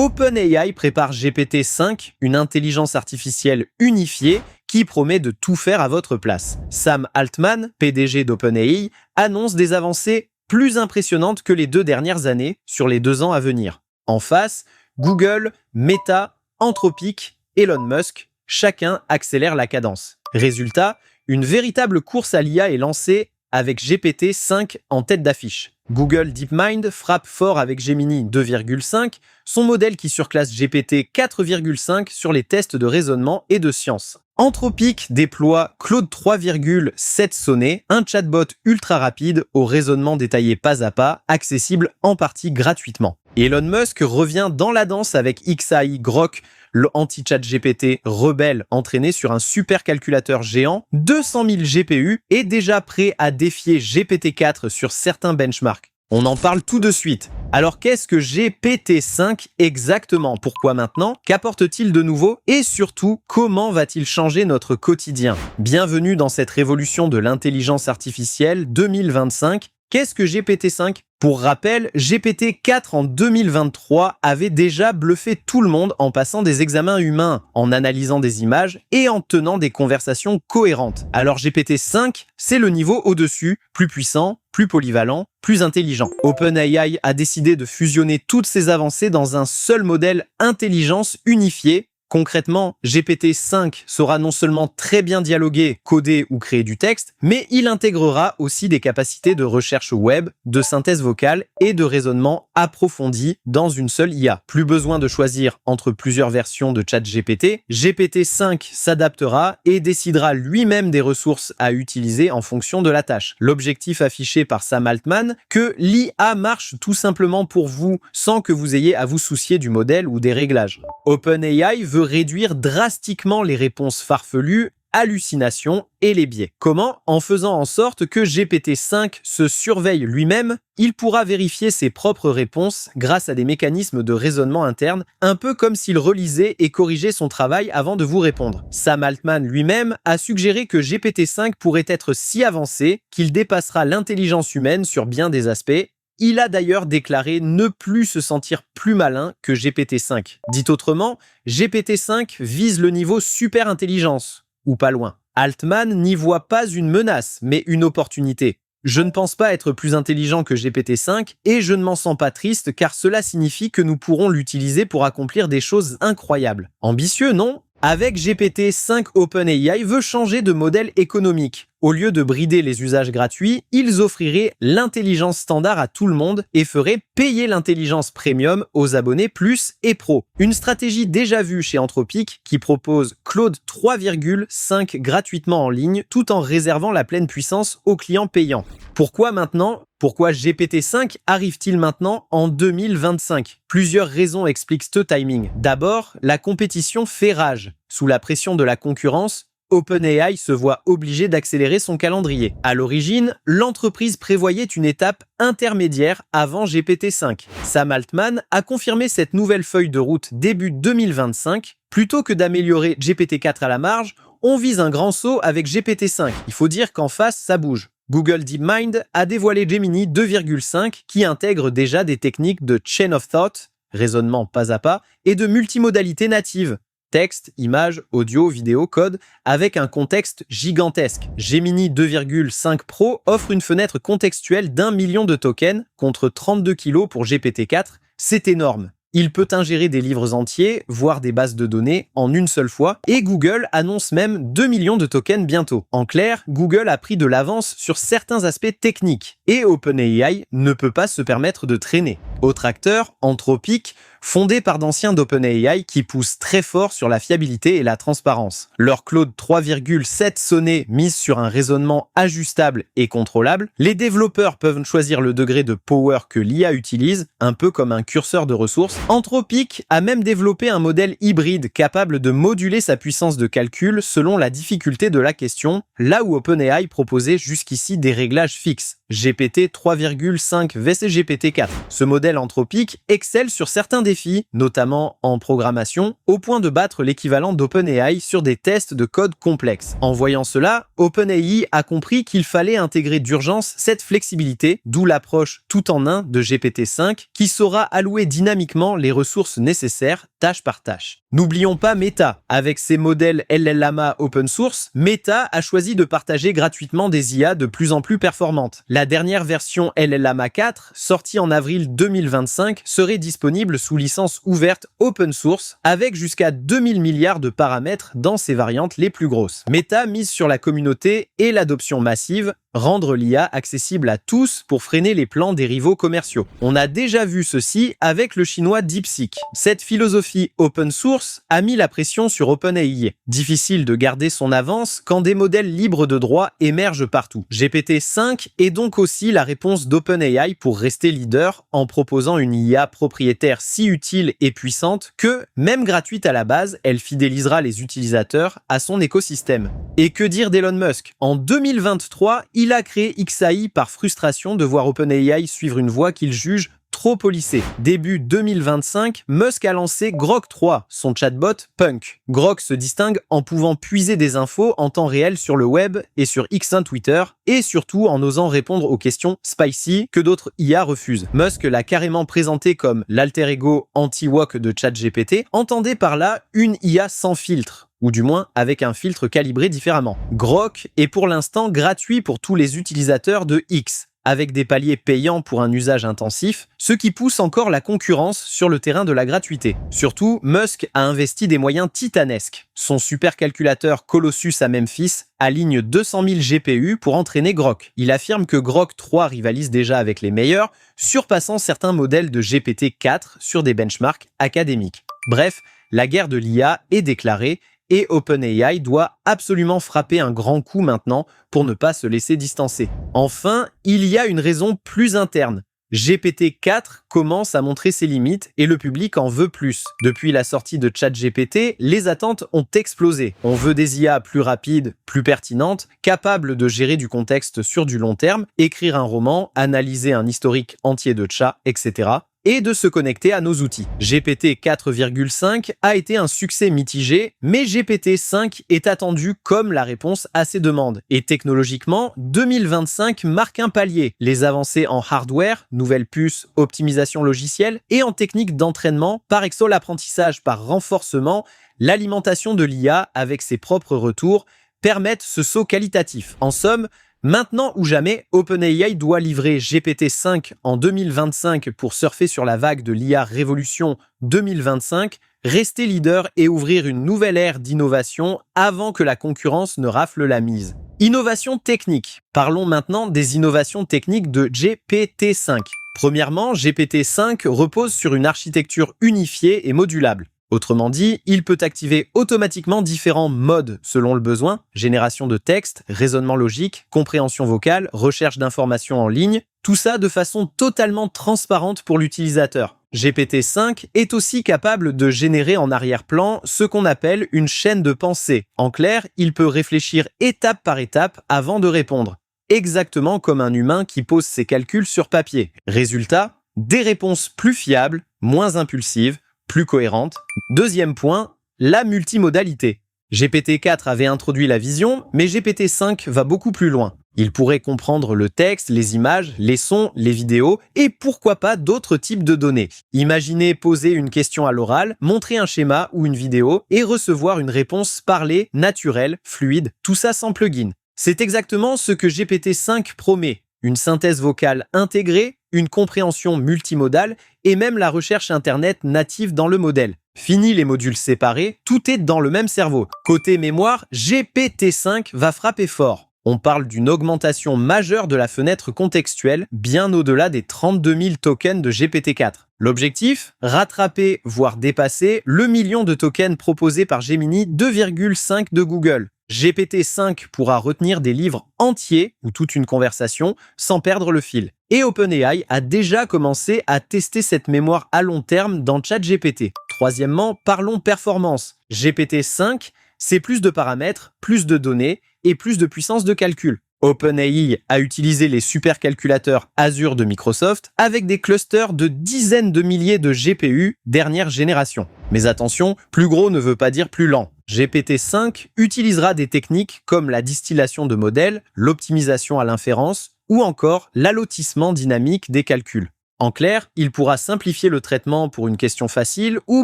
OpenAI prépare GPT-5, une intelligence artificielle unifiée qui promet de tout faire à votre place. Sam Altman, PDG d'OpenAI, annonce des avancées plus impressionnantes que les 2 dernières années sur les 2 ans à venir. En face, Google, Meta, Anthropic, Elon Musk, chacun accélère la cadence. Résultat, une véritable course à l'IA est lancée avec GPT-5 en tête d'affiche. Google DeepMind frappe fort avec Gemini 2,5, son modèle qui surclasse GPT 4,5 sur les tests de raisonnement et de science. Anthropic déploie Claude 3,7 Sonnet, un chatbot ultra rapide au raisonnement détaillé pas à pas, accessible en partie gratuitement. Elon Musk revient dans la danse avec XAI Grok, le anti-chat GPT rebelle entraîné sur un supercalculateur géant, 200 000 GPU, est déjà prêt à défier GPT-4 sur certains benchmarks. On en parle tout de suite. Alors qu'est-ce que GPT-5 exactement? Pourquoi maintenant? Qu'apporte-t-il de nouveau? Et surtout, comment va-t-il changer notre quotidien? Bienvenue dans cette révolution de l'intelligence artificielle 2025. Qu'est-ce que GPT-5? Pour rappel, GPT-4 en 2023 avait déjà bluffé tout le monde en passant des examens humains, en analysant des images et en tenant des conversations cohérentes. Alors GPT-5, c'est le niveau au-dessus, plus puissant, plus polyvalent, plus intelligent. OpenAI a décidé de fusionner toutes ces avancées dans un seul modèle intelligence unifié. Concrètement, GPT-5 saura non seulement très bien dialoguer, coder ou créer du texte, mais il intégrera aussi des capacités de recherche web, de synthèse vocale et de raisonnement approfondi dans une seule IA. Plus besoin de choisir entre plusieurs versions de ChatGPT, GPT-5 s'adaptera et décidera lui-même des ressources à utiliser en fonction de la tâche. L'objectif affiché par Sam Altman, que l'IA marche tout simplement pour vous sans que vous ayez à vous soucier du modèle ou des réglages. OpenAI veut réduire drastiquement les réponses farfelues, hallucinations et les biais. Comment? En faisant en sorte que GPT-5 se surveille lui-même, il pourra vérifier ses propres réponses grâce à des mécanismes de raisonnement interne, un peu comme s'il relisait et corrigeait son travail avant de vous répondre. Sam Altman lui-même a suggéré que GPT-5 pourrait être si avancé qu'il dépassera l'intelligence humaine sur bien des aspects. Il a d'ailleurs déclaré ne plus se sentir plus malin que GPT-5. Dit autrement, GPT-5 vise le niveau super intelligence, ou pas loin. Altman n'y voit pas une menace, mais une opportunité. Je ne pense pas être plus intelligent que GPT-5 et je ne m'en sens pas triste car cela signifie que nous pourrons l'utiliser pour accomplir des choses incroyables. Ambitieux, non? Avec GPT-5, OpenAI veut changer de modèle économique. Au lieu de brider les usages gratuits, ils offriraient l'intelligence standard à tout le monde et feraient payer l'intelligence premium aux abonnés Plus et Pro. Une stratégie déjà vue chez Anthropic qui propose Claude 3,5 gratuitement en ligne tout en réservant la pleine puissance aux clients payants. Pourquoi maintenant? Pourquoi GPT-5 arrive-t-il maintenant en 2025? Plusieurs raisons expliquent ce timing. D'abord, la compétition fait rage. Sous la pression de la concurrence, OpenAI se voit obligé d'accélérer son calendrier. À l'origine, l'entreprise prévoyait une étape intermédiaire avant GPT-5. Sam Altman a confirmé cette nouvelle feuille de route début 2025. Plutôt que d'améliorer GPT-4 à la marge, on vise un grand saut avec GPT-5. Il faut dire qu'en face, ça bouge. Google DeepMind a dévoilé Gemini 2,5 qui intègre déjà des techniques de chain of thought, raisonnement pas à pas, et de multimodalité native. Texte, images, audio, vidéo, code, avec un contexte gigantesque. Gemini 2,5 Pro offre une fenêtre contextuelle d'1 million de tokens contre 32 kg pour GPT-4. C'est énorme. Il peut ingérer des livres entiers, voire des bases de données, en une seule fois, et Google annonce même 2 millions de tokens bientôt. En clair, Google a pris de l'avance sur certains aspects techniques, et OpenAI ne peut pas se permettre de traîner. Autre acteur, Anthropic, fondé par d'anciens d'OpenAI qui poussent très fort sur la fiabilité et la transparence. Leur Claude 3,7 Sonnet mise sur un raisonnement ajustable et contrôlable. Les développeurs peuvent choisir le degré de power que l'IA utilise, un peu comme un curseur de ressources. Anthropic a même développé un modèle hybride capable de moduler sa puissance de calcul selon la difficulté de la question, là où OpenAI proposait jusqu'ici des réglages fixes. GPT 3,5 vs GPT 4. Ce modèle anthropique excelle sur certains défis, notamment en programmation, au point de battre l'équivalent d'OpenAI sur des tests de code complexes. En voyant cela, OpenAI a compris qu'il fallait intégrer d'urgence cette flexibilité, d'où l'approche tout en un de GPT-5 qui saura allouer dynamiquement les ressources nécessaires tâche par tâche. N'oublions pas Meta. Avec ses modèles LLaMA open source, Meta a choisi de partager gratuitement des IA de plus en plus performantes. La dernière version LLaMA 4, sortie en avril 2025, serait disponible sous licence ouverte open source avec jusqu'à 2000 milliards de paramètres dans ses variantes les plus grosses. Meta mise sur la communauté et l'adoption massive, rendre l'IA accessible à tous pour freiner les plans des rivaux commerciaux. On a déjà vu ceci avec le chinois DeepSeek. Cette philosophie open source a mis la pression sur OpenAI. Difficile de garder son avance quand des modèles libres de droit émergent partout. GPT-5 est donc aussi la réponse d'OpenAI pour rester leader en proposant une IA propriétaire si utile et puissante que, même gratuite à la base, elle fidélisera les utilisateurs à son écosystème. Et que dire d'Elon Musk? En 2023, il a créé XAI par frustration de voir OpenAI suivre une voie qu'il juge trop policée. Début 2025, Musk a lancé Grok 3, son chatbot Punk. Grok se distingue en pouvant puiser des infos en temps réel sur le web et sur X1 Twitter, et surtout en osant répondre aux questions spicy que d'autres IA refusent. Musk l'a carrément présenté comme l'alter ego anti-woke de ChatGPT, entendez par là une IA sans filtre, ou du moins avec un filtre calibré différemment. Grok est pour l'instant gratuit pour tous les utilisateurs de X, avec des paliers payants pour un usage intensif, ce qui pousse encore la concurrence sur le terrain de la gratuité. Surtout, Musk a investi des moyens titanesques. Son supercalculateur Colossus à Memphis aligne 200 000 GPU pour entraîner Grok. Il affirme que Grok 3 rivalise déjà avec les meilleurs, surpassant certains modèles de GPT-4 sur des benchmarks académiques. Bref, la guerre de l'IA est déclarée, et OpenAI doit absolument frapper un grand coup maintenant pour ne pas se laisser distancer. Enfin, il y a une raison plus interne. GPT-4 commence à montrer ses limites et le public en veut plus. Depuis la sortie de ChatGPT, les attentes ont explosé. On veut des IA plus rapides, plus pertinentes, capables de gérer du contexte sur du long terme, écrire un roman, analyser un historique entier de chats, etc. et de se connecter à nos outils. GPT 4,5 a été un succès mitigé, mais GPT-5 est attendu comme la réponse à ces demandes. Et technologiquement, 2025 marque un palier. Les avancées en hardware, nouvelles puces, optimisation logicielle, et en technique d'entraînement, par l'apprentissage par renforcement, l'alimentation de l'IA avec ses propres retours, permettent ce saut qualitatif. En somme, maintenant ou jamais, OpenAI doit livrer GPT-5 en 2025 pour surfer sur la vague de l'IA Révolution 2025, rester leader et ouvrir une nouvelle ère d'innovation avant que la concurrence ne rafle la mise. Innovation technique. Parlons maintenant des innovations techniques de GPT-5. Premièrement, GPT-5 repose sur une architecture unifiée et modulable. Autrement dit, il peut activer automatiquement différents modes selon le besoin, génération de texte, raisonnement logique, compréhension vocale, recherche d'informations en ligne, tout ça de façon totalement transparente pour l'utilisateur. GPT-5 est aussi capable de générer en arrière-plan ce qu'on appelle une chaîne de pensée. En clair, il peut réfléchir étape par étape avant de répondre, exactement comme un humain qui pose ses calculs sur papier. Résultat, des réponses plus fiables, moins impulsives, plus cohérente. Deuxième point, la multimodalité. GPT-4 avait introduit la vision, mais GPT-5 va beaucoup plus loin. Il pourrait comprendre le texte, les images, les sons, les vidéos et pourquoi pas d'autres types de données. Imaginez poser une question à l'oral, montrer un schéma ou une vidéo et recevoir une réponse parlée, naturelle, fluide, tout ça sans plugin. C'est exactement ce que GPT-5 promet. Une synthèse vocale intégrée, une compréhension multimodale et même la recherche internet native dans le modèle. Fini les modules séparés, tout est dans le même cerveau. Côté mémoire, GPT-5 va frapper fort. On parle d'une augmentation majeure de la fenêtre contextuelle, bien au-delà des 32 000 tokens de GPT-4. L'objectif? Rattraper, voire dépasser, le million de tokens proposés par Gemini 2,5 de Google. GPT-5 pourra retenir des livres entiers ou toute une conversation sans perdre le fil. Et OpenAI a déjà commencé à tester cette mémoire à long terme dans ChatGPT. Troisièmement, parlons performance. GPT-5, c'est plus de paramètres, plus de données et plus de puissance de calcul. OpenAI a utilisé les supercalculateurs Azure de Microsoft avec des clusters de dizaines de milliers de GPU dernière génération. Mais attention, plus gros ne veut pas dire plus lent. GPT-5 utilisera des techniques comme la distillation de modèles, l'optimisation à l'inférence ou encore l'allotissement dynamique des calculs. En clair, il pourra simplifier le traitement pour une question facile ou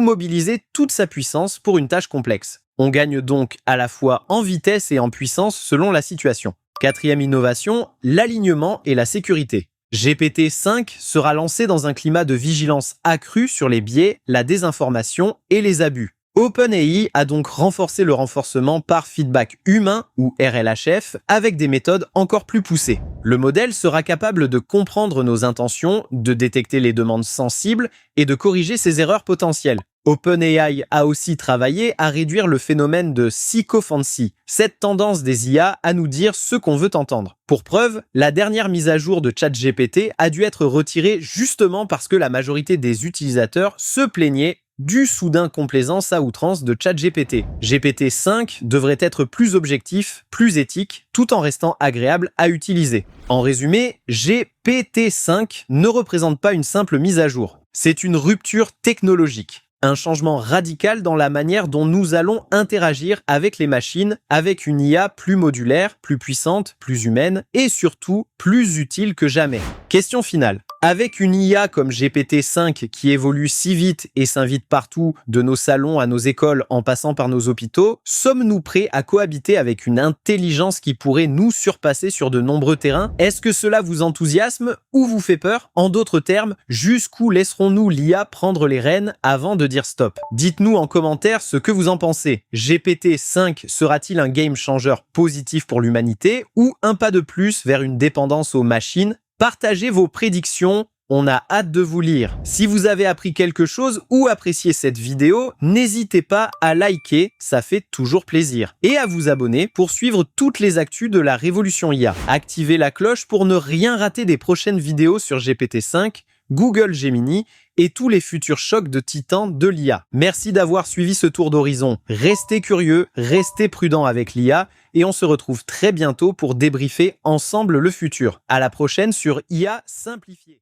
mobiliser toute sa puissance pour une tâche complexe. On gagne donc à la fois en vitesse et en puissance selon la situation. Quatrième innovation, l'alignement et la sécurité. GPT-5 sera lancé dans un climat de vigilance accrue sur les biais, la désinformation et les abus. OpenAI a donc renforcé le renforcement par feedback humain ou RLHF avec des méthodes encore plus poussées. Le modèle sera capable de comprendre nos intentions, de détecter les demandes sensibles et de corriger ses erreurs potentielles. OpenAI a aussi travaillé à réduire le phénomène de sycophancy, cette tendance des IA à nous dire ce qu'on veut entendre. Pour preuve, la dernière mise à jour de ChatGPT a dû être retirée justement parce que la majorité des utilisateurs se plaignaient du soudain complaisance à outrance de ChatGPT. GPT-5 devrait être plus objectif, plus éthique, tout en restant agréable à utiliser. En résumé, GPT-5 ne représente pas une simple mise à jour. C'est une rupture technologique. Un changement radical dans la manière dont nous allons interagir avec les machines, avec une IA plus modulaire, plus puissante, plus humaine et surtout plus utile que jamais. Question finale. Avec une IA comme GPT-5 qui évolue si vite et s'invite partout, de nos salons à nos écoles en passant par nos hôpitaux, sommes-nous prêts à cohabiter avec une intelligence qui pourrait nous surpasser sur de nombreux terrains? Est-ce que cela vous enthousiasme ou vous fait peur? En d'autres termes, jusqu'où laisserons-nous l'IA prendre les rênes avant de dire stop? Dites-nous en commentaire ce que vous en pensez. GPT-5 sera-t-il un game changer positif pour l'humanité ou un pas de plus vers une dépendance aux machines? Partagez vos prédictions, on a hâte de vous lire. Si vous avez appris quelque chose ou apprécié cette vidéo, n'hésitez pas à liker, ça fait toujours plaisir. Et à vous abonner pour suivre toutes les actus de la révolution IA. Activez la cloche pour ne rien rater des prochaines vidéos sur GPT-5, Google Gemini et tous les futurs chocs de titans de l'IA. Merci d'avoir suivi ce tour d'horizon. Restez curieux, restez prudents avec l'IA et on se retrouve très bientôt pour débriefer ensemble le futur. À la prochaine sur IA Simplifié.